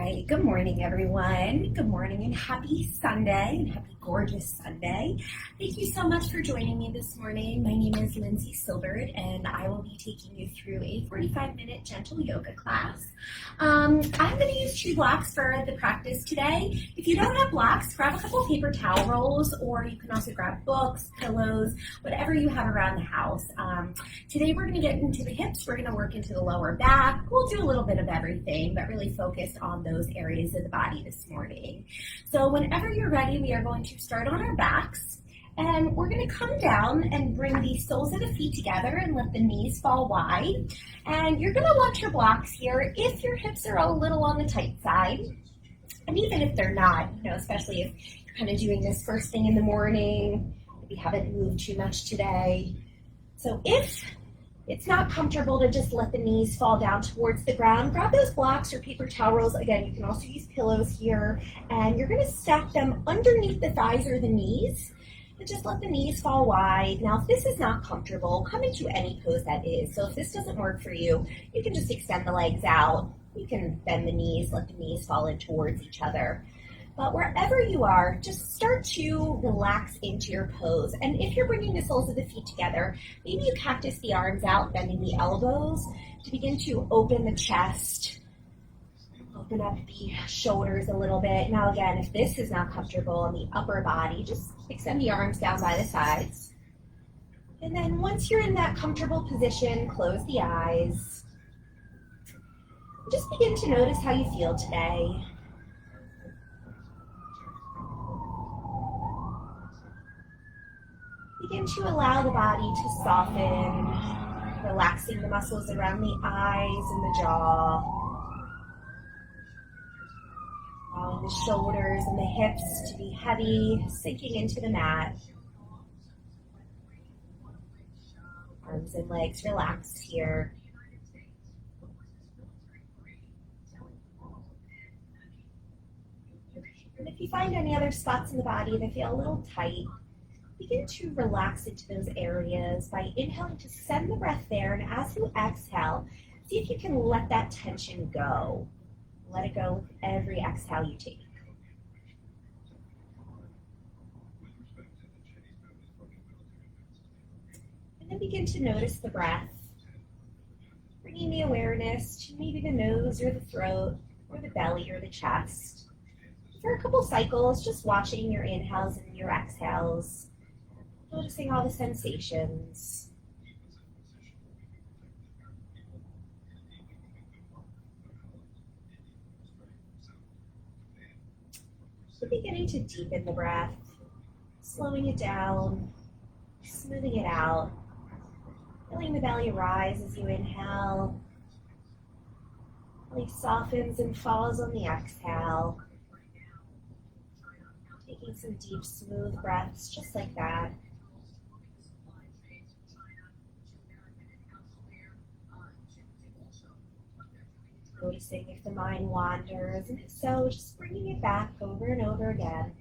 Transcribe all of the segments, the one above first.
right, good morning, everyone. Good morning and happy Sunday and happy gorgeous Sunday. Thank you so much for joining me this morning. My name is Lindsay and I will be taking you through a 45-minute gentle yoga class. I'm going to use 2 blocks for the practice today. If you don't have blocks, grab a couple paper towel rolls, or you can also grab books, pillows, whatever you have around the house. Today we're going to get into the hips, we're going to work into the lower back. We'll do a little bit of everything, but really focus on those areas of the body this morning. So whenever you're ready, we are going to start on our backs, and we're going to come down and bring the soles of the feet together and let the knees fall wide. And you're going to launch your blocks here if your hips are a little on the tight side. And even if they're not, especially if you're kind of doing this first thing in the morning, maybe haven't moved too much today. So if it's not comfortable to just let the knees fall down towards the ground, grab those blocks or paper towel rolls. Again, you can also use pillows here, and you're going to stack them underneath the thighs or the knees, and just let the knees fall wide. Now, if this is not comfortable, come into any pose that is. So if this doesn't work for you, you can just extend the legs out. You can bend the knees, let the knees fall in towards each other. But wherever you are, just start to relax into your pose. And if you're bringing the soles of the feet together, maybe you cactus the arms out, bending the elbows to begin to open the chest, open up the shoulders a little bit. Now again, if this is not comfortable in the upper body, just extend the arms down by the sides. And then once you're in that comfortable position, close the eyes. Just begin to notice how you feel today. Begin to allow the body to soften, relaxing the muscles around the eyes and the jaw. Allowing the shoulders and the hips to be heavy, sinking into the mat. Arms and legs relaxed here. And if you find any other spots in the body that feel a little tight, begin to relax into those areas by inhaling to send the breath there, and as you exhale, see if you can let that tension go. Let it go with every exhale you take. And then begin to notice the breath, bringing the awareness to maybe the nose or the throat or the belly or the chest. For a couple cycles, just watching your inhales and your exhales. Noticing all the sensations. So beginning to deepen the breath, slowing it down, smoothing it out, feeling the belly rise as you inhale. Belly softens and falls on the exhale. Taking some deep, smooth breaths just like that. Noticing if the mind wanders, and if so, just bringing it back over and over again.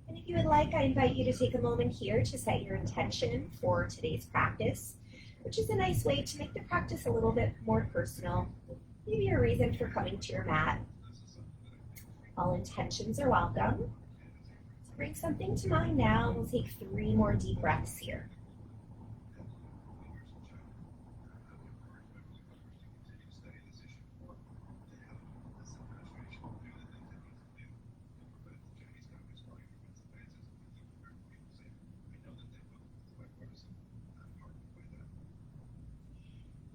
And if you would like, I invite you to take a moment here to set your intention for today's practice, which is a nice way to make the practice a little bit more personal. Maybe a reason for coming to your mat. All intentions are welcome. Bring something to mind now, and we'll take 3 more deep breaths here.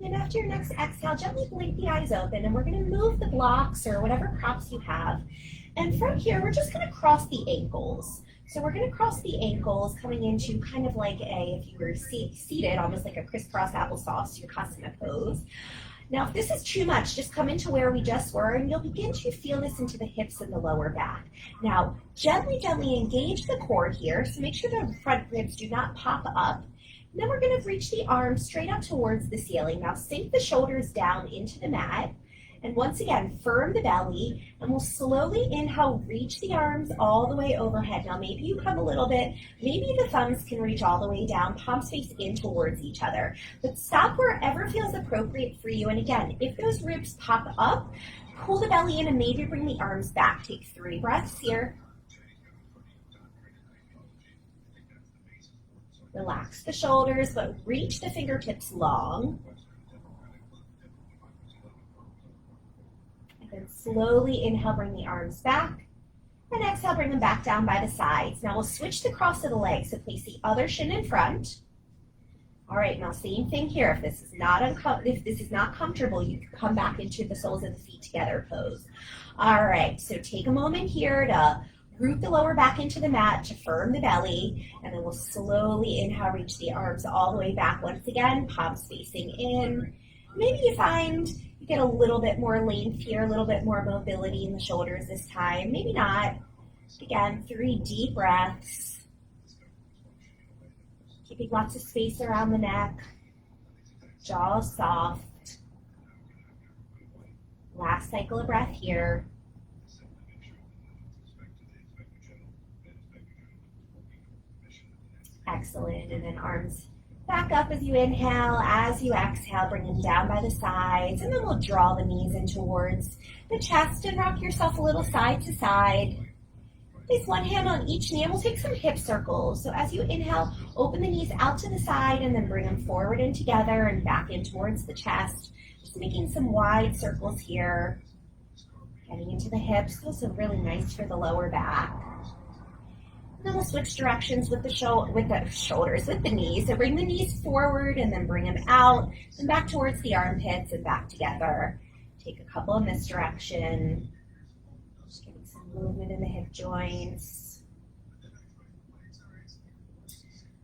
And after your next exhale, gently blink the eyes open, and we're going to move the blocks or whatever props you have. And from here, we're just going to cross the ankles. So we're going to cross the ankles, coming into kind of like if you were seated, almost like a crisscross applesauce, Yogasana pose. Now, if this is too much, just come into where we just were, and you'll begin to feel this into the hips and the lower back. Now, gently engage the core here, so make sure the front ribs do not pop up. And then we're going to reach the arms straight up towards the ceiling. Now, sink the shoulders down into the mat. And once again, firm the belly, and we'll slowly inhale, reach the arms all the way overhead. Now maybe you come a little bit, maybe the thumbs can reach all the way down, palms face in towards each other. But stop wherever feels appropriate for you. And again, if those ribs pop up, pull the belly in and maybe bring the arms back. Take 3 breaths here. Relax the shoulders, but reach the fingertips long. And then slowly inhale, bring the arms back. And exhale, bring them back down by the sides. Now we'll switch the cross of the legs, so place the other shin in front. All right, now same thing here. If this is not comfortable, you can come back into the soles of the feet together pose. All right, so take a moment here to root the lower back into the mat to firm the belly, and then we'll slowly inhale, reach the arms all the way back once again, palms facing in. Maybe you find you get a little bit more length here, a little bit more mobility in the shoulders this time. Maybe not. Again, 3 deep breaths. Keeping lots of space around the neck. Jaw soft. Last cycle of breath here. Excellent. And then arms back up as you inhale. As you exhale, bring them down by the sides. And then we'll draw the knees in towards the chest and rock yourself a little side to side. Place one hand on each knee and we'll take some hip circles. So as you inhale, open the knees out to the side and then bring them forward and together and back in towards the chest. Just making some wide circles here. Getting into the hips. Also really nice for the lower back. And then we'll switch directions with the shoulders, with the knees. So bring the knees forward and then bring them out and back towards the armpits and back together. Take a couple in this direction. Just getting some movement in the hip joints.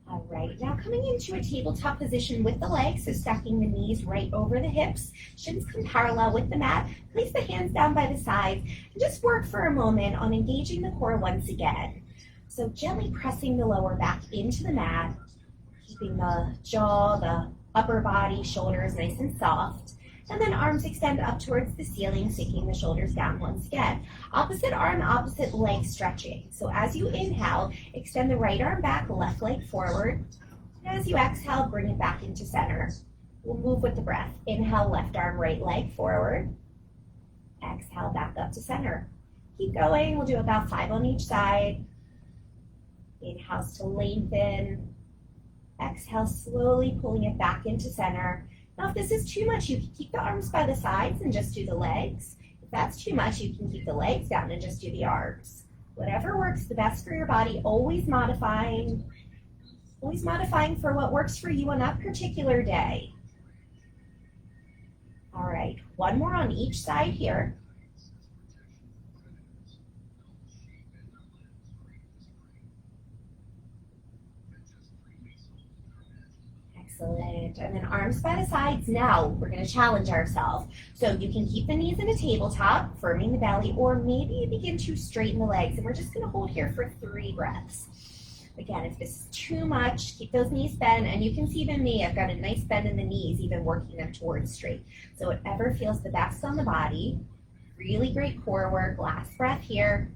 All right, now coming into a tabletop position with the legs, so stacking the knees right over the hips. Shins come parallel with the mat. Place the hands down by the sides and just work for a moment on engaging the core once again. So gently pressing the lower back into the mat, keeping the jaw, the upper body, shoulders nice and soft. And then arms extend up towards the ceiling, sinking the shoulders down once again. Opposite arm, opposite leg stretching. So as you inhale, extend the right arm back, left leg forward. And as you exhale, bring it back into center. We'll move with the breath. Inhale, left arm, right leg forward. Exhale, back up to center. Keep going. We'll do about 5 on each side. Inhale to lengthen. Exhale, slowly pulling it back into center. Now, if this is too much, you can keep the arms by the sides and just do the legs. If that's too much, you can keep the legs down and just do the arms. Whatever works the best for your body, always modifying for what works for you on that particular day. All right, 1 more on each side here. Excellent. And then arms by the sides. Now we're going to challenge ourselves. So you can keep the knees in a tabletop, firming the belly, or maybe you begin to straighten the legs. And we're just going to hold here for 3 breaths. Again, if this is too much, keep those knees bent. And you can see even me, I've got a nice bend in the knees, even working them towards straight. So whatever feels the best on the body. Really great core work. Last breath here.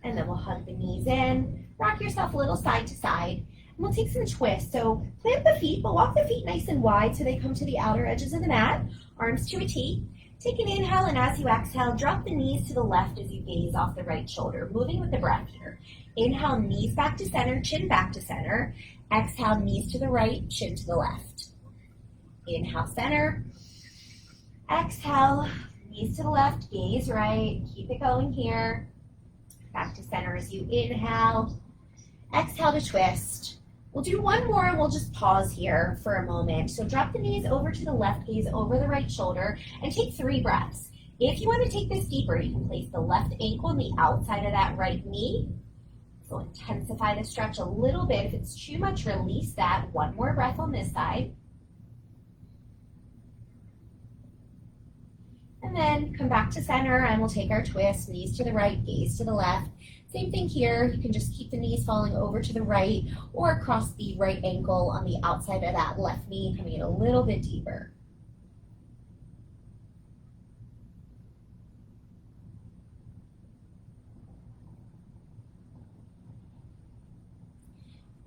And then we'll hug the knees in. Rock yourself a little side to side. We'll take some twists. So plant the feet, but walk the feet nice and wide so they come to the outer edges of the mat. Arms to a T. Take an inhale, and as you exhale, drop the knees to the left as you gaze off the right shoulder, moving with the breath here. Inhale, knees back to center, chin back to center. Exhale, knees to the right, chin to the left. Inhale, center. Exhale, knees to the left, gaze right. Keep it going here. Back to center as you inhale. Exhale to twist. We'll do 1 more and we'll just pause here for a moment. So drop the knees over to the left, gaze over the right shoulder, and take 3 breaths. If you want to take this deeper, you can place the left ankle on the outside of that right knee. So intensify the stretch a little bit. If it's too much, release that. 1 more breath on this side. And then come back to center and we'll take our twist, knees to the right, gaze to the left. Same thing here, you can just keep the knees falling over to the right or across the right ankle on the outside of that left knee, coming in a little bit deeper.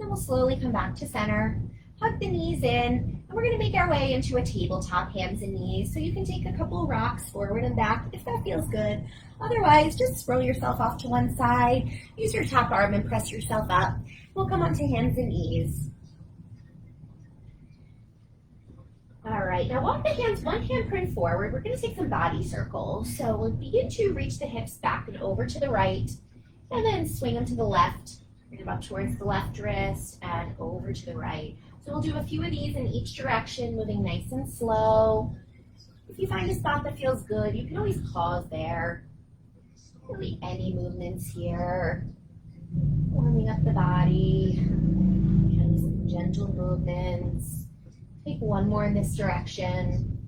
Then we'll slowly come back to center, hug the knees in, and we're going to make our way into a tabletop, hands and knees. So you can take a couple rocks forward and back if that feels good. Otherwise, just roll yourself off to one side, use your top arm and press yourself up. We'll come onto hands and knees. All right, now walk the hands, one hand print forward. We're going to take some body circles. So we'll begin to reach the hips back and over to the right, and then swing them to the left. Bring them up towards the left wrist and over to the right. So we'll do a few of these in each direction, moving nice and slow. If you find a spot that feels good, you can always pause there. Really any movements here. Warming up the body, and some gentle movements. Take one more in this direction.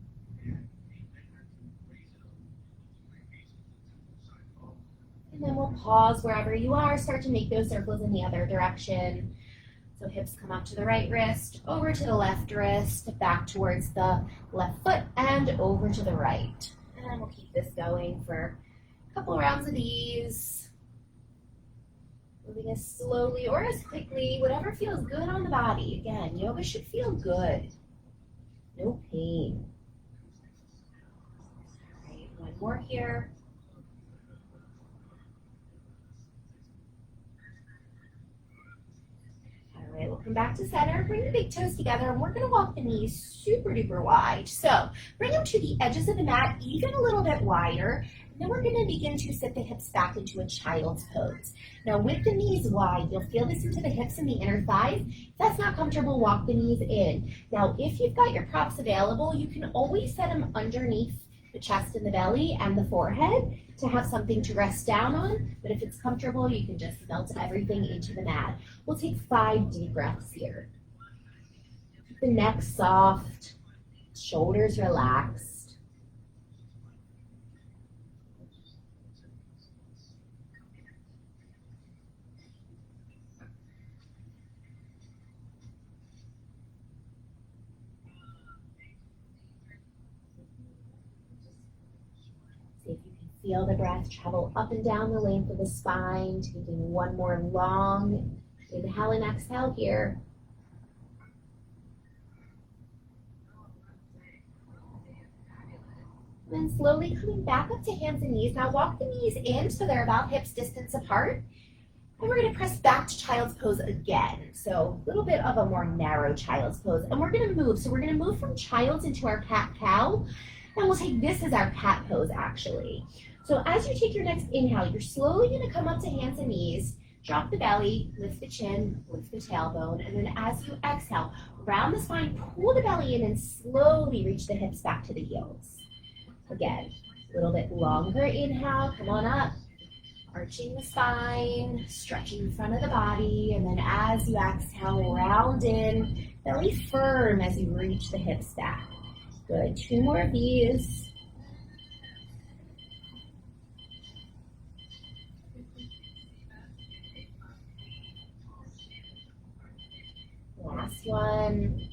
And then we'll pause wherever you are, start to make those circles in the other direction. So hips come up to the right wrist, over to the left wrist, back towards the left foot, and over to the right. And we'll keep this going for a couple rounds of these. Moving as slowly or as quickly, whatever feels good on the body. Again, yoga should feel good. No pain. All right, one more here. All right, we'll come back to center. Bring the big toes together, and we're going to walk the knees super duper wide. So bring them to the edges of the mat, even a little bit wider. And then we're going to begin to sit the hips back into a child's pose. Now with the knees wide, you'll feel this into the hips and the inner thighs. If that's not comfortable, walk the knees in. Now if you've got your props available, you can always set them underneath the chest and the belly and the forehead to have something to rest down on. But if it's comfortable, you can just melt everything into the mat. We'll take 5 deep breaths here. Keep the neck soft, shoulders relaxed. See if you can feel the breath travel up and down the length of the spine. Taking one more long inhale and exhale here. And then slowly coming back up to hands and knees. Now walk the knees in so they're about hips distance apart. And we're going to press back to child's pose again. So a little bit of a more narrow child's pose. And we're going to move. So we're going to move from child's into our cat-cow. And we'll take this as our cat pose, actually. So as you take your next inhale, you're slowly going to come up to hands and knees, drop the belly, lift the chin, lift the tailbone, and then as you exhale, round the spine, pull the belly in, and slowly reach the hips back to the heels. Again, a little bit longer inhale, come on up, arching the spine, stretching the front of the body, and then as you exhale, round in, belly firm as you reach the hips back. Good, 2 more of these. Last one.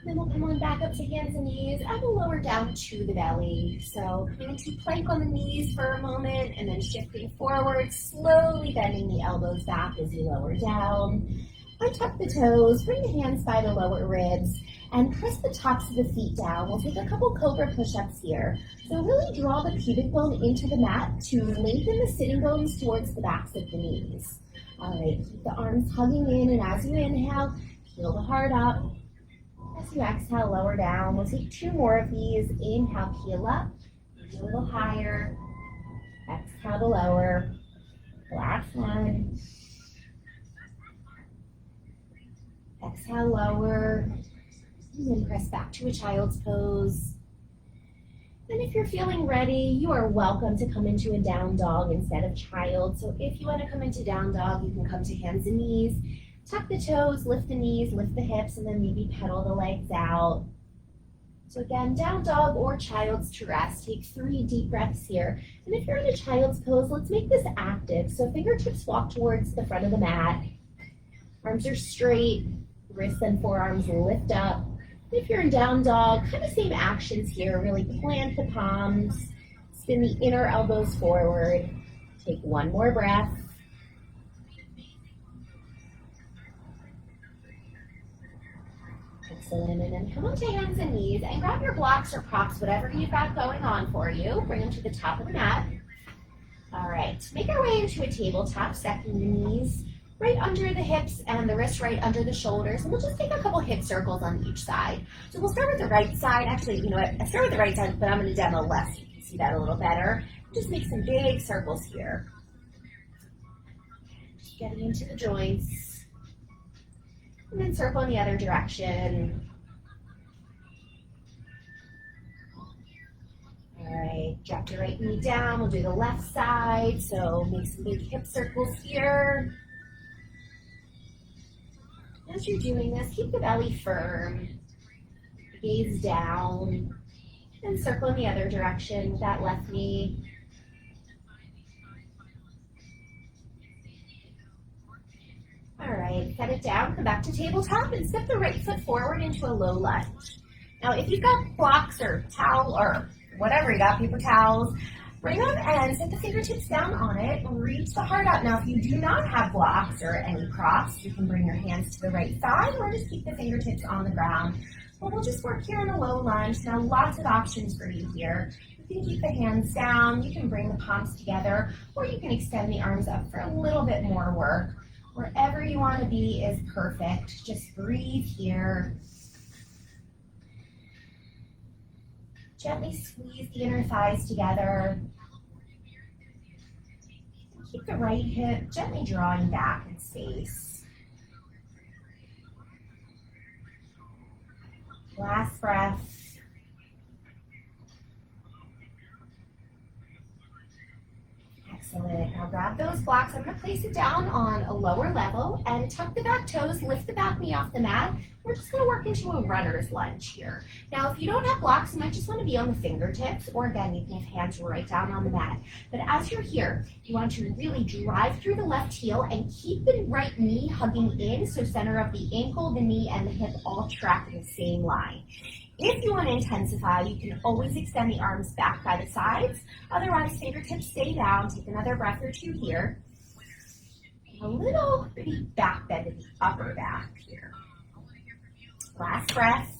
Then we'll come on back up to hands and knees and we'll lower down to the belly. So coming to plank on the knees for a moment and then shifting forward, slowly bending the elbows back as you lower down. Untuck the toes, bring the hands by the lower ribs, and press the tops of the feet down. We'll take a couple cobra push-ups here. So really draw the pubic bone into the mat to lengthen the sitting bones towards the backs of the knees. All right, keep the arms hugging in, and as you inhale, peel the heart up. As you exhale, lower down. We'll take 2 more of these. Inhale, peel up, maybe a little higher. Exhale to lower. Last one. Exhale, lower. And then press back to a child's pose. And if you're feeling ready, you are welcome to come into a down dog instead of child. So if you want to come into down dog, you can come to hands and knees. Tuck the toes, lift the knees, lift the hips, and then maybe pedal the legs out. So again, down dog or child's to rest. Take 3 deep breaths here. And if you're in a child's pose, let's make this active. So fingertips walk towards the front of the mat. Arms are straight, wrists and forearms lift up. If you're in down dog, kind of same actions here. Really plant the palms, Spin the inner elbows forward. Take one more breath. Excellent, and then come onto hands and knees and grab your blocks or props, whatever you've got going on for you. Bring them to the top of the mat. All right, make our way into a tabletop, stacking the knees right under the hips and the wrists right under the shoulders. And we'll just take a couple hip circles on each side. So we'll start with the right side. Actually, you know what? I start with the right side, but I'm going to demo left so you can see that a little better. Just make some big circles here. Just getting into the joints. And then circle in the other direction. All right, drop your right knee down. We'll do the left side. So make some big hip circles here. As you're doing this, keep the belly firm, gaze down, and circle in the other direction with that left knee. All right, set it down, come back to tabletop, and step the right foot forward into a low lunge. Now, if you've got blocks or towel or whatever, you got paper towels, bring them and set the fingertips down on it and reach the heart out. Now, if you do not have blocks or any props, you can bring your hands to the right side or just keep the fingertips on the ground. But we'll just work here in a low lunge. Now, lots of options for you here. You can keep the hands down, you can bring the palms together, or you can extend the arms up for a little bit more work. Wherever you want to be is perfect. Just breathe here. Gently squeeze the inner thighs together. Keep the right hip gently drawing back in space. Last breath. Excellent. Now grab those blocks. I'm going to place it down on a lower level and tuck the back toes, lift the back knee off the mat. We're just going to work into a runner's lunge here. Now, if you don't have blocks, you might just want to be on the fingertips, or again, you can have hands right down on the mat. But as you're here, you want to really drive through the left heel and keep the right knee hugging in, so center of the ankle, the knee, and the hip all track in the same line. If you want to intensify, you can always extend the arms back by the sides. Otherwise, fingertips stay down. Take another breath or two here. A little bitty back bend in the upper back here. Last breath.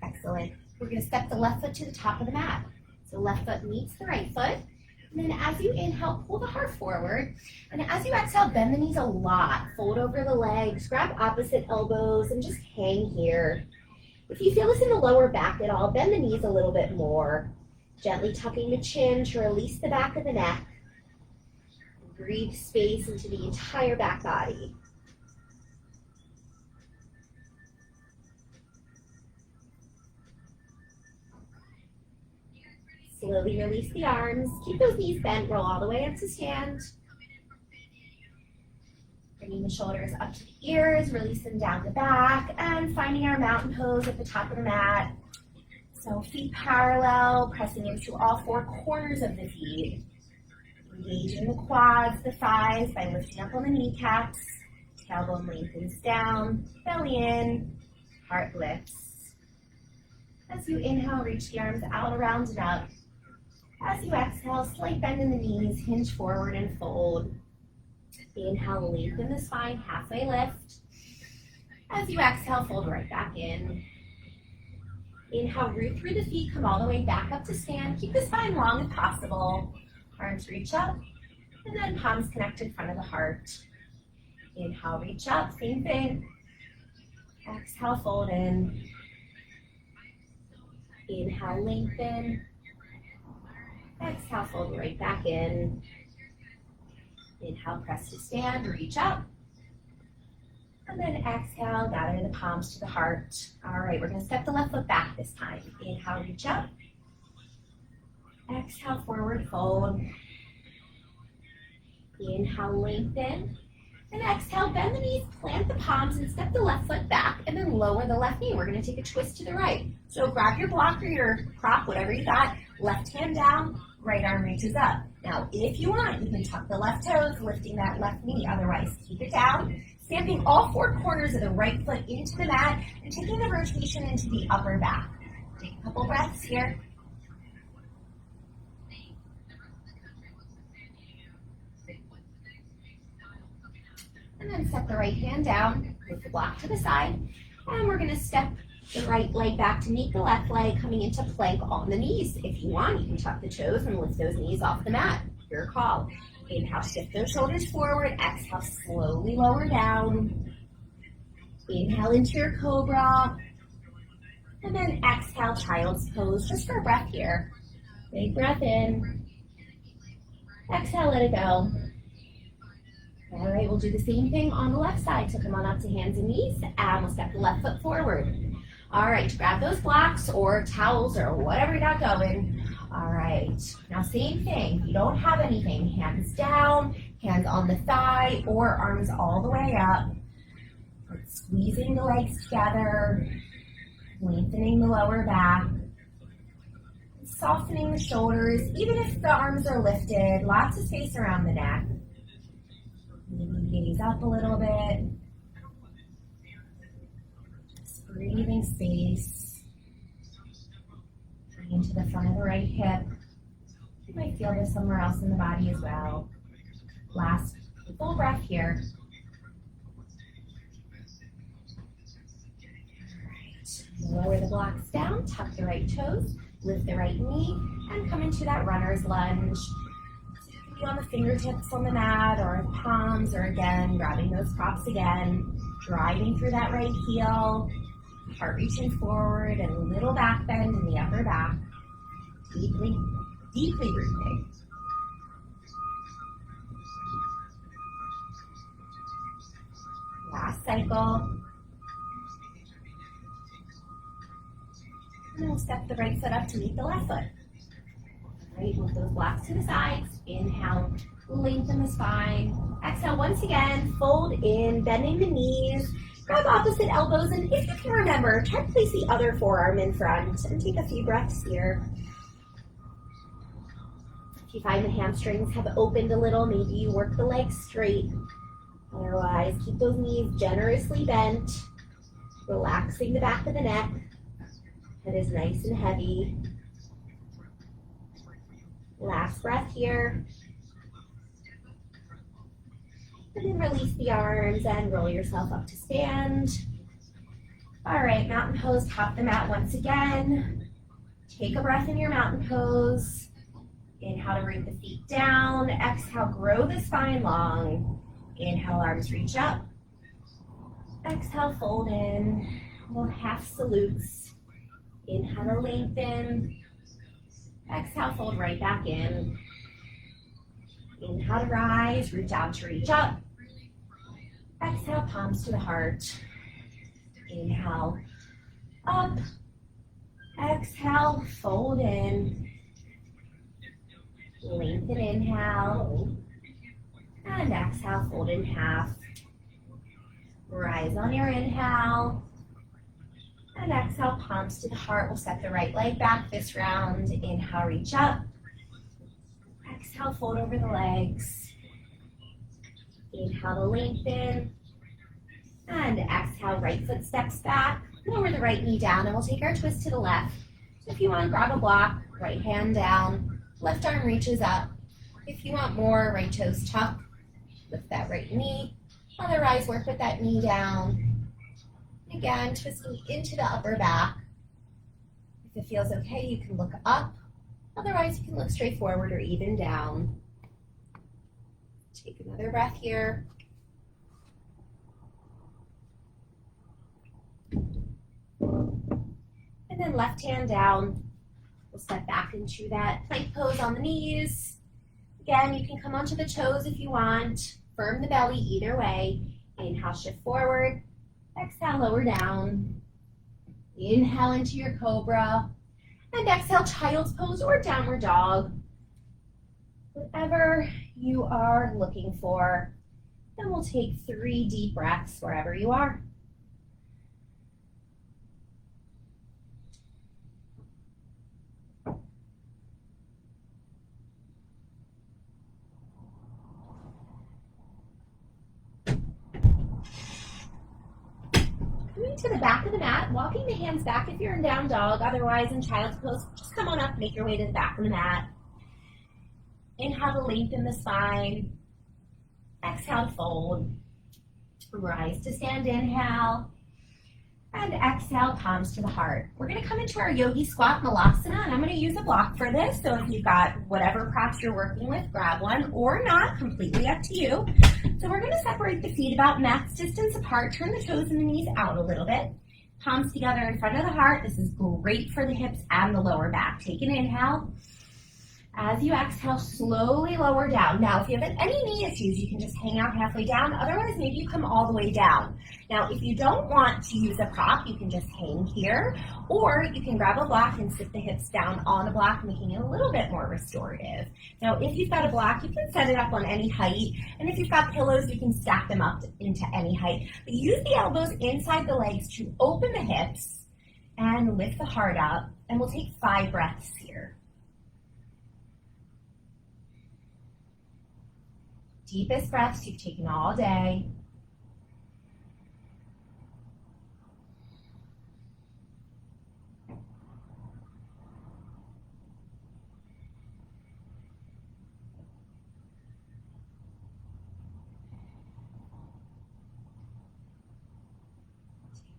Excellent. We're going to step the left foot to the top of the mat. So left foot meets the right foot. And then as you inhale, pull the heart forward. And as you exhale, bend the knees a lot. Fold over the legs, grab opposite elbows, and just hang here. If you feel this in the lower back at all, bend the knees a little bit more. Gently tucking the chin to release the back of the neck. Breathe space into the entire back body. Slowly release the arms. Keep those knees bent. Roll all the way up to stand. Bringing the shoulders up to the ears. Release them down the back. And finding our mountain pose at the top of the mat. So feet parallel, pressing into all four corners of the feet. Engaging the quads, the thighs by lifting up on the kneecaps. Tailbone lengthens down. Belly in. Heart lifts. As you inhale, reach the arms out, around and up. As you exhale, slight bend in the knees, hinge forward and fold. Inhale, lengthen the spine, halfway lift. As you exhale, fold right back in. Inhale, root through the feet, come all the way back up to stand. Keep the spine long if possible. Arms reach up, and then palms connect in front of the heart. Inhale, reach up, same thing. Exhale, fold in. Inhale, lengthen. Exhale, fold right back in. Inhale, press to stand, reach up. And then exhale, gather the palms to the heart. All right, we're going to step the left foot back this time. Inhale, reach up. Exhale, forward fold. Inhale, lengthen. And exhale, bend the knees, plant the palms, and step the left foot back, and then lower the left knee. We're going to take a twist to the right. So grab your block or your prop, whatever you got, left hand down, right arm reaches up. Now, if you want, you can tuck the left toes, lifting that left knee. Otherwise, keep it down. Stamping all four corners of the right foot into the mat and taking the rotation into the upper back. Take a couple breaths here. And then set the right hand down, put the block to the side, and we're gonna step the right leg back to meet the left leg, coming into plank on the knees. If you want, you can tuck the toes and lift those knees off the mat. Your call. Inhale, shift those shoulders forward. Exhale, slowly lower down. Inhale into your cobra. And then exhale, child's pose, just for a breath here. Big breath in. Exhale, let it go. All right, we'll do the same thing on the left side. So come on up to hands and knees, and we'll step the left foot forward. All right, grab those blocks or towels or whatever you got going. All right, now same thing. If you don't have anything, hands down, hands on the thigh, or arms all the way up. Squeezing the legs together, lengthening the lower back, softening the shoulders, even if the arms are lifted, lots of space around the neck. Maybe gaze up a little bit. Just breathing space. Into the front of the right hip. You might feel this somewhere else in the body as well. Last full breath here. Lower the blocks down, tuck the right toes, lift the right knee, and come into that runner's lunge. So you can be on the fingertips on the mat or palms, or again, grabbing those props again, driving through that right heel, heart reaching forward, and a little back bend in the upper back. Deeply, deeply breathing. Last cycle. And we'll step the right foot up to meet the left foot. Right, move those blocks to the sides. Inhale, lengthen the spine. Exhale, once again, fold in, bending the knees. Grab opposite elbows, and if you can remember, try to place the other forearm in front and take a few breaths here. If you find the hamstrings have opened a little, maybe you work the legs straight. Otherwise, keep those knees generously bent, relaxing the back of the neck. Head is nice and heavy. Last breath here. And then release the arms and roll yourself up to stand. All right, mountain pose, top the mat once again. Take a breath in your mountain pose. Inhale to root the feet down. Exhale, grow the spine long. Inhale, arms reach up. Exhale, fold in. Little half salutes. Inhale to lengthen. Exhale, fold right back in. Inhale to rise, reach out to reach up. Exhale, palms to the heart. Inhale, up. Exhale, fold in. Lengthen, inhale. And exhale, fold in half. Rise on your inhale. And exhale, palms to the heart. We'll set the right leg back this round. Inhale, reach up. Exhale, fold over the legs. Inhale to lengthen. And exhale, right foot steps back. Lower the right knee down, and we'll take our twist to the left. So if you want to grab a block, right hand down, left arm reaches up. If you want more, right toes tuck. Lift that right knee. Otherwise, work with that knee down. Again, twisting into the upper back. If it feels okay, you can look up. Otherwise, you can look straight forward or even down. Take another breath here. And then left hand down. We'll step back into that plank pose on the knees. Again, you can come onto the toes if you want. Firm the belly either way. Inhale, shift forward. Exhale, lower down. Inhale into your cobra. And exhale, child's pose or downward dog. Whatever you are looking for. Then we'll take 3 deep breaths wherever you are. coming to the back of the mat, walking the hands back if you're in down dog, otherwise in child's pose, just come on up, make your way to the back of the mat. Inhale to lengthen the spine. Exhale to fold. Rise to stand, inhale. And exhale, palms to the heart. We're gonna come into our Yogi squat malasana, and I'm gonna use a block for this. So if you've got whatever props you're working with, grab one or not, completely up to you. So we're gonna separate the feet about max distance apart, turn the toes and the knees out a little bit. Palms together in front of the heart. This is great for the hips and the lower back. Take an inhale. As you exhale, slowly lower down. Now, if you have any knee issues, you can just hang out halfway down. Otherwise, maybe you come all the way down. Now, if you don't want to use a prop, you can just hang here, or you can grab a block and sit the hips down on the block, making it a little bit more restorative. Now, if you've got a block, you can set it up on any height, and if you've got pillows, you can stack them up into any height. But use the elbows inside the legs to open the hips and lift the heart up, and we'll take 5 breaths here. Deepest breaths you've taken all day.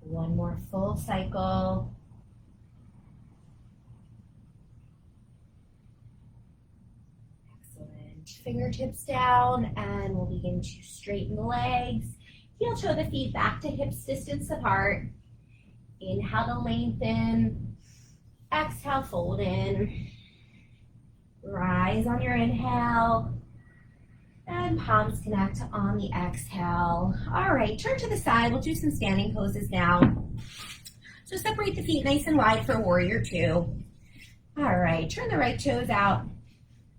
Take one more full cycle. Fingertips down, and we'll begin to straighten the legs. Heel toe the feet back to hips distance apart. Inhale to lengthen. Exhale, fold in. Rise on your inhale. And palms connect on the exhale. All right, turn to the side. We'll do some standing poses now. So separate the feet nice and wide for warrior 2. All right, turn the right toes out.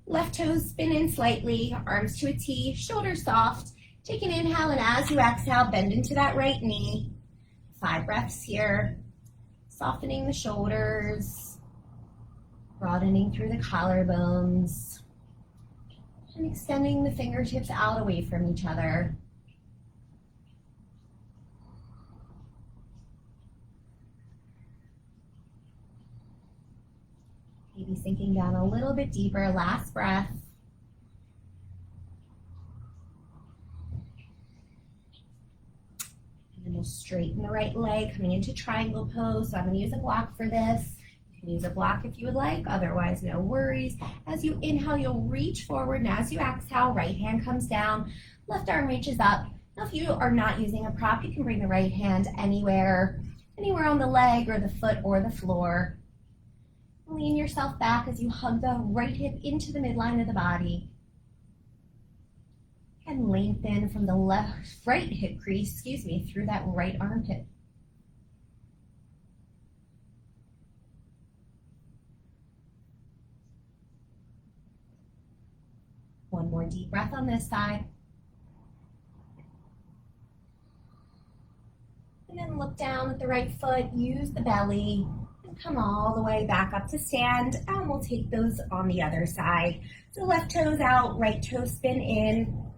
Left toes spin in slightly, arms to a T, shoulders soft. Take an inhale, and as you exhale, bend into that right knee. 5 breaths here. Softening the shoulders, broadening through the collarbones, and extending the fingertips out away from each other. Maybe sinking down a little bit deeper. Last breath. And then we'll straighten the right leg, coming into triangle pose. So I'm going to use a block for this. You can use a block if you would like, otherwise no worries. As you inhale, you'll reach forward, and as you exhale, right hand comes down, left arm reaches up. Now if you are not using a prop, you can bring the right hand anywhere on the leg or the foot or the floor. Lean yourself back as you hug the right hip into the midline of the body. And lengthen from the right hip crease, through that right armpit. One more deep breath on this side. And then look down at the right foot, use the belly. Come all the way back up to stand, and we'll take those on the other side. So left toes out, right toe spin in.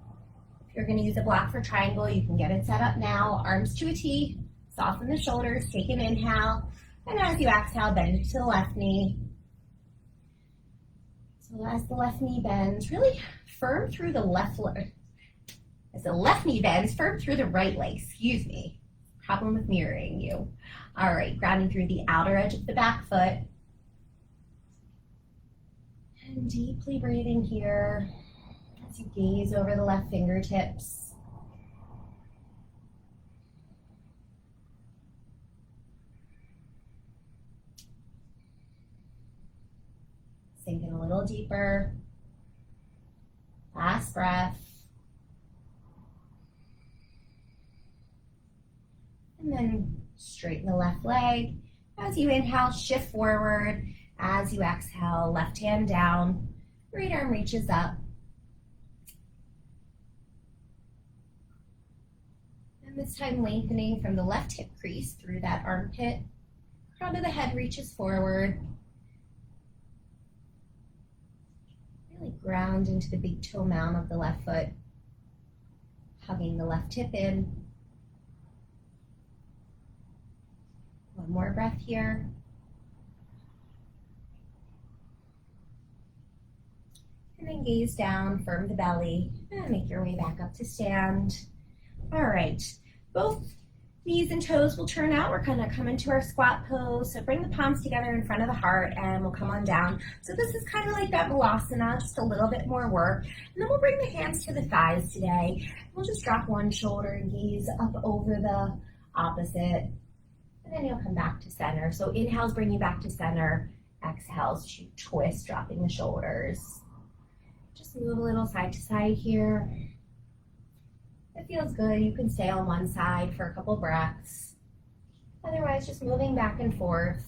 If you're going to use a block for triangle, you can get it set up now. Arms to a T, soften the shoulders, take an inhale, and as you exhale, bend to the left knee. So as the left knee bends, really firm through the left leg. As the left knee bends, firm through the right leg, Problem with mirroring you. All right, grounding through the outer edge of the back foot. And deeply breathing here as you gaze over the left fingertips. Sink in a little deeper. Last breath. And then straighten the left leg. As you inhale, shift forward. As you exhale, left hand down. Right arm reaches up. And this time lengthening from the left hip crease through that armpit. Crown of the head reaches forward. Really ground into the big toe mound of the left foot. Hugging the left hip in. One more breath here. And then gaze down, firm the belly, and make your way back up to stand. All right, both knees and toes will turn out. We're gonna come into our squat pose. So bring the palms together in front of the heart and we'll come on down. So this is kind of like that Malasana, just a little bit more work. And then we'll bring the hands to the thighs today. We'll just drop one shoulder and gaze up over the opposite. And then you'll come back to center. So inhales bring you back to center. Exhales to twist, dropping the shoulders. Just move a little side to side here. It feels good. You can stay on one side for a couple breaths. Otherwise, just moving back and forth.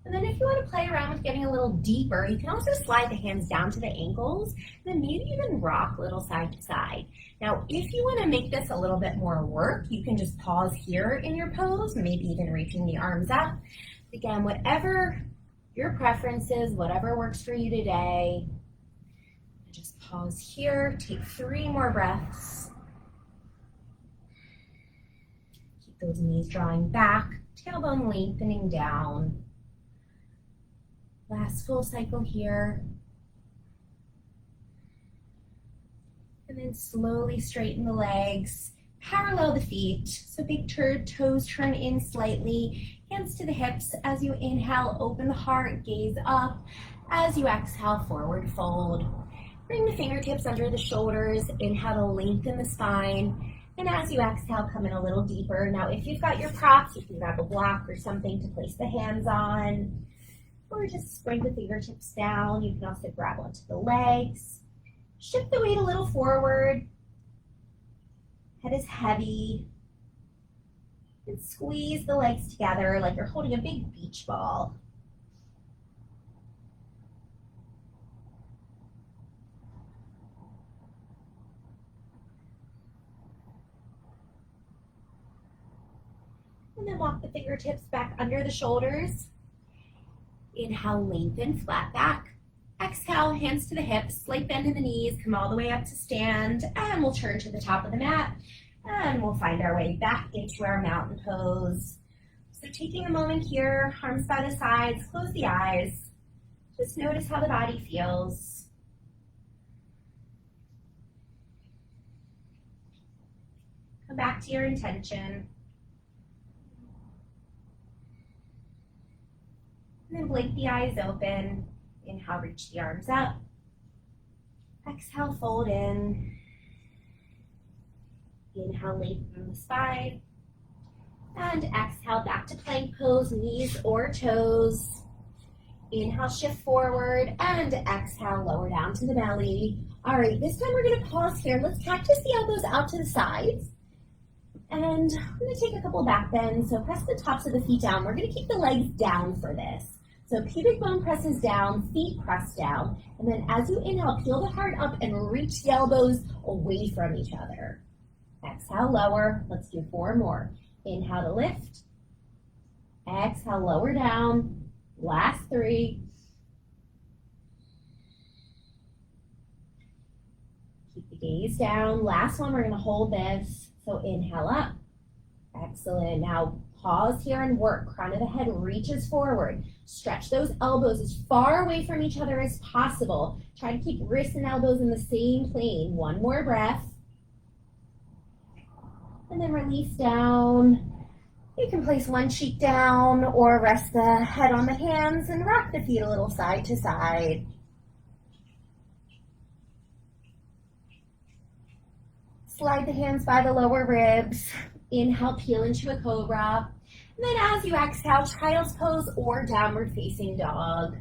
And then if you want to play around with getting a little deeper, you can also slide the hands down to the ankles, and then maybe even rock a little side to side. Now, if you want to make this a little bit more work, you can just pause here in your pose, maybe even reaching the arms up. Again, whatever your preference is, whatever works for you today. Just pause here, take 3 more breaths. Those knees drawing back, tailbone lengthening down. Last full cycle here. And then slowly straighten the legs, parallel the feet. So big toes turn in slightly, hands to the hips. As you inhale, open the heart, gaze up. As you exhale, forward fold. Bring the fingertips under the shoulders, inhale to lengthen the spine. And as you exhale, come in a little deeper. Now, if you've got your props, you can grab a block or something to place the hands on, or just bring the fingertips down. You can also grab onto the legs. Shift the weight a little forward. Head is heavy. And squeeze the legs together like you're holding a big beach ball. And then walk the fingertips back under the shoulders. Inhale, lengthen, flat back. Exhale, hands to the hips, slight bend in the knees, come all the way up to stand, and we'll turn to the top of the mat, and we'll find our way back into our mountain pose. So taking a moment here, arms by the sides, close the eyes. Just notice how the body feels. Come back to your intention. And then blink the eyes open. Inhale, reach the arms up. Exhale, fold in. Inhale, lengthen the spine. And exhale, back to plank pose, knees or toes. Inhale, shift forward, and exhale, lower down to the belly. All right, this time we're gonna pause here. Let's cactus the elbows out to the sides. And I'm gonna take a couple back bends. So press the tops of the feet down. We're gonna keep the legs down for this. So pubic bone presses down, feet press down, and then as you inhale, peel the heart up and reach the elbows away from each other. Exhale, lower. Let's do 4 more. Inhale to lift. Exhale, lower down. Last 3. Keep the gaze down. Last one, we're gonna hold this. So inhale up. Excellent. Now pause here and work. Crown of the head reaches forward. Stretch those elbows as far away from each other as possible. Try to keep wrists and elbows in the same plane. 1 more breath. And then release down. You can place one cheek down or rest the head on the hands and rock the feet a little side to side. Slide the hands by the lower ribs. Inhale, peel into a cobra. And then as you exhale, child's pose or downward facing dog.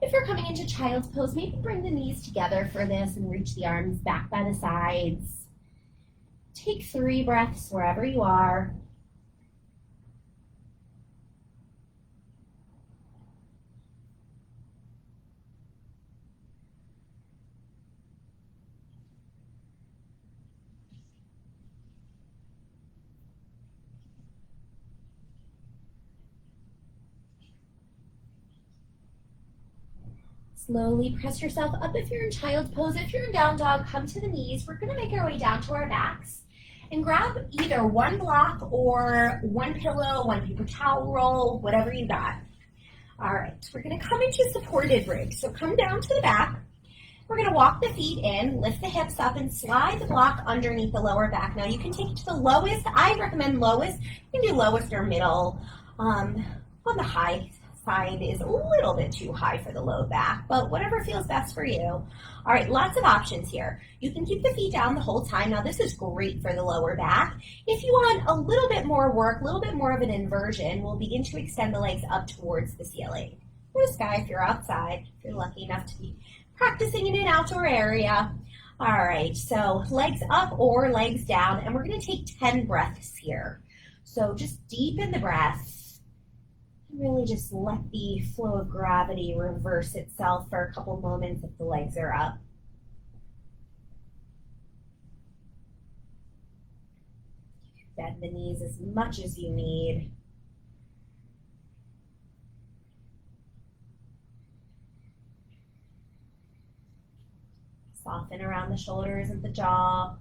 If you're coming into child's pose, maybe bring the knees together for this and reach the arms back by the sides. Take 3 breaths wherever you are. Slowly press yourself up if you're in child's pose. If you're in down dog, come to the knees. We're going to make our way down to our backs. And grab either one block or one pillow, one paper towel roll, whatever you got. All right, we're gonna come into supported rig. So come down to the back. We're gonna walk the feet in, lift the hips up, and slide the block underneath the lower back. Now you can take it to the lowest. I recommend lowest. You can do lowest or middle. On the high side is a little bit too high for the low back, but whatever feels best for you. All right, lots of options here. You can keep the feet down the whole time. Now this is great for the lower back. If you want a little bit more work, a little bit more of an inversion, we'll begin to extend the legs up towards the ceiling. Blue sky if you're outside, if you're lucky enough to be practicing in an outdoor area. All right, so legs up or legs down, and we're gonna take 10 breaths here. So just deepen the breath. Really just let the flow of gravity reverse itself for a couple moments if the legs are up. Bend the knees as much as you need. Soften around the shoulders and the jaw.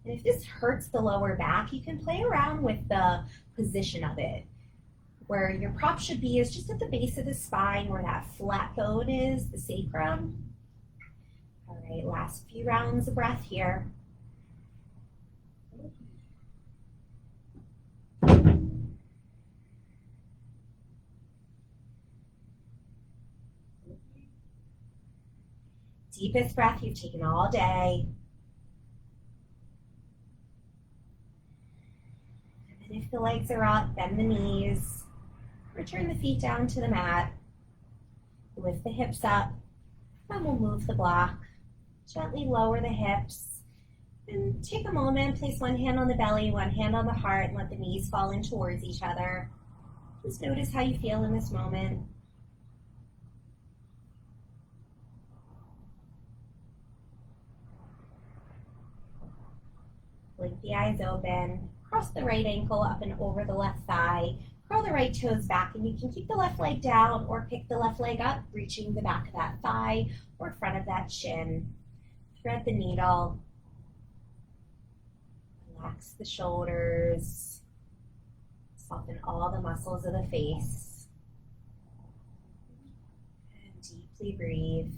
And if this hurts the lower back, you can play around with the position of it. Where your prop should be is just at the base of the spine where that flat bone is, the sacrum. All right, last few rounds of breath here. Deepest breath you've taken all day. If the legs are up, bend the knees, return the feet down to the mat, lift the hips up, and we'll move the block. Gently lower the hips, and take a moment, place one hand on the belly, one hand on the heart, and let the knees fall in towards each other. Just notice how you feel in this moment. Blink the eyes open. Cross the right ankle up and over the left thigh. Curl the right toes back, and you can keep the left leg down or pick the left leg up, reaching the back of that thigh or front of that shin. Thread the needle. Relax the shoulders. Soften all the muscles of the face. And deeply breathe.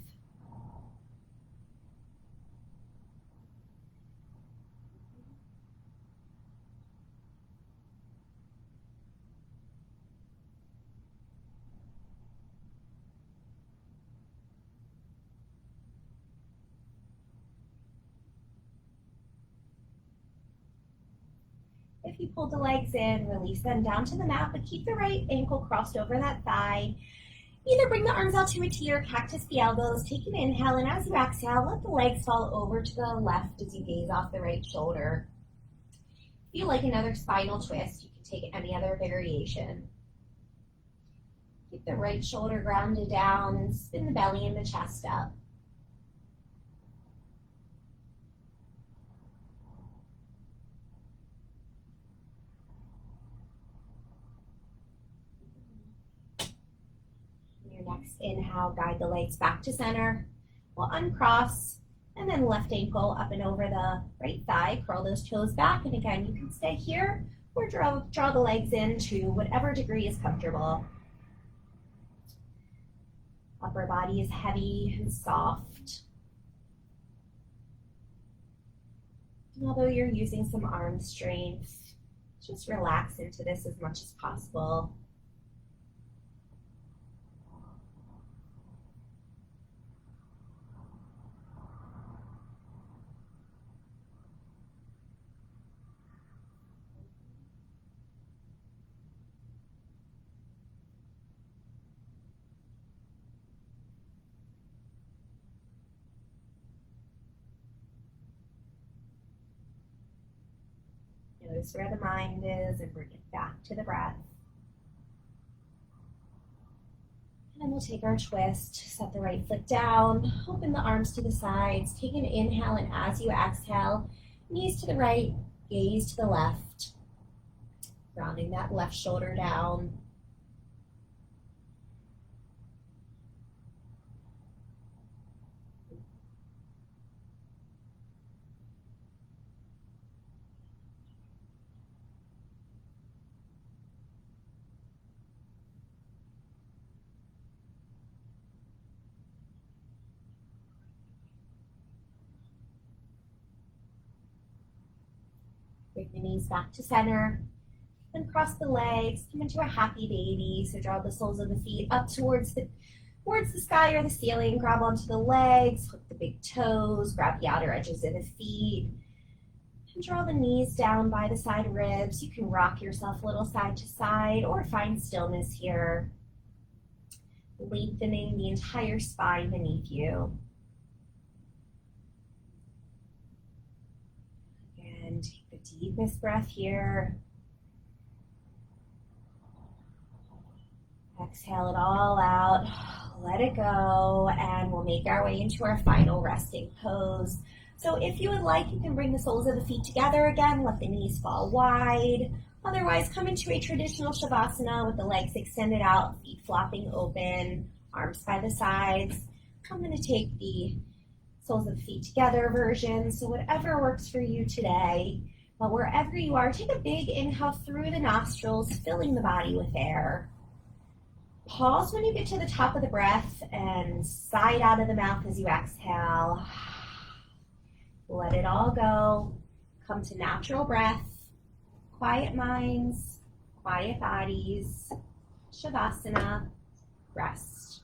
If you pull the legs in, release them down to the mat, but keep the right ankle crossed over that thigh. Either bring the arms out to a T or cactus the elbows. Take an inhale, and as you exhale, let the legs fall over to the left as you gaze off the right shoulder. If you like another spinal twist, you can take any other variation. Keep the right shoulder grounded down and spin the belly and the chest up. Next inhale, guide the legs back to center. We'll uncross, and then left ankle up and over the right thigh. Curl those toes back, and again, you can stay here or draw the legs in to whatever degree is comfortable. Upper body is heavy and soft. And although you're using some arm strength, just relax into this as much as possible. Notice where the mind is and bring it back to the breath. And then we'll take our twist, set the right foot down, open the arms to the sides, take an inhale, and as you exhale, knees to the right, gaze to the left, rounding that left shoulder down. Bring the knees back to center. Then cross the legs, come into a happy baby. So draw the soles of the feet up towards the sky or the ceiling. Grab onto the legs, hook the big toes, grab the outer edges of the feet. And draw the knees down by the side ribs. You can rock yourself a little side to side or find stillness here. Lengthening the entire spine beneath you. Again, take the deepest breath here. Exhale it all out, let it go, and we'll make our way into our final resting pose. So if you would like, you can bring the soles of the feet together again, let the knees fall wide. Otherwise, come into a traditional Shavasana with the legs extended out, feet flopping open, arms by the sides. I'm going to take the soles of the feet together version, so whatever works for you today. But wherever you are, take a big inhale through the nostrils, filling the body with air. Pause when you get to the top of the breath and sigh out of the mouth as you exhale. Let it all go. Come to natural breath, quiet minds, quiet bodies, Shavasana, rest.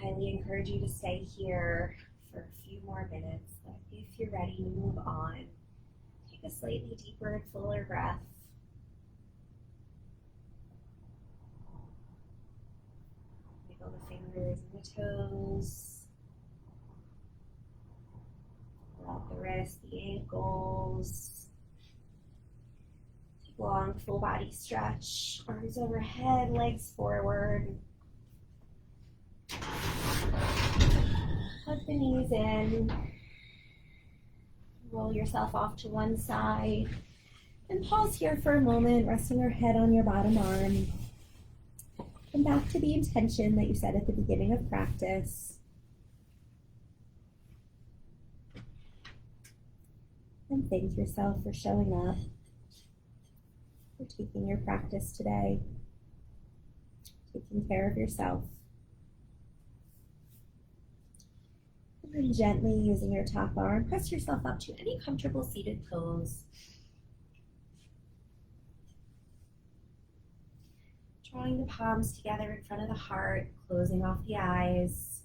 I highly encourage you to stay here for a few more minutes, but if you're ready to move on, take a slightly deeper and fuller breath. Wiggle the fingers and the toes. Pull out the wrists, the ankles. Take a long full body stretch. Arms overhead, legs forward. Hug the knees in. Roll yourself off to one side. And pause here for a moment, resting your head on your bottom arm. Come back to the intention that you set at the beginning of practice. And thank yourself for showing up, for taking your practice today, taking care of yourself. And gently using your top arm, press yourself up to any comfortable seated pose. Drawing the palms together in front of the heart, closing off the eyes.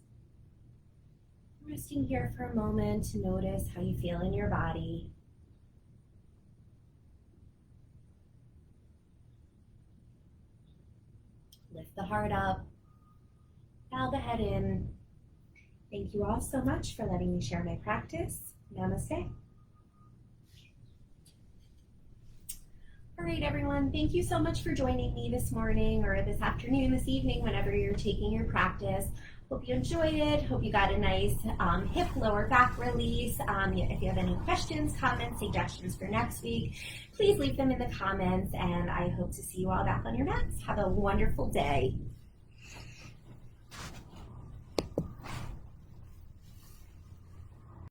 Resting here for a moment to notice how you feel in your body. Lift the heart up, bow the head in. Thank you all so much for letting me share my practice. Namaste. All right, everyone, thank you so much for joining me this morning or this afternoon, this evening, whenever you're taking your practice. Hope you enjoyed it. Hope you got a nice hip lower back release. If you have any questions, comments, suggestions for next week, please leave them in the comments, and I hope to see you all back on your mats. Have a wonderful day.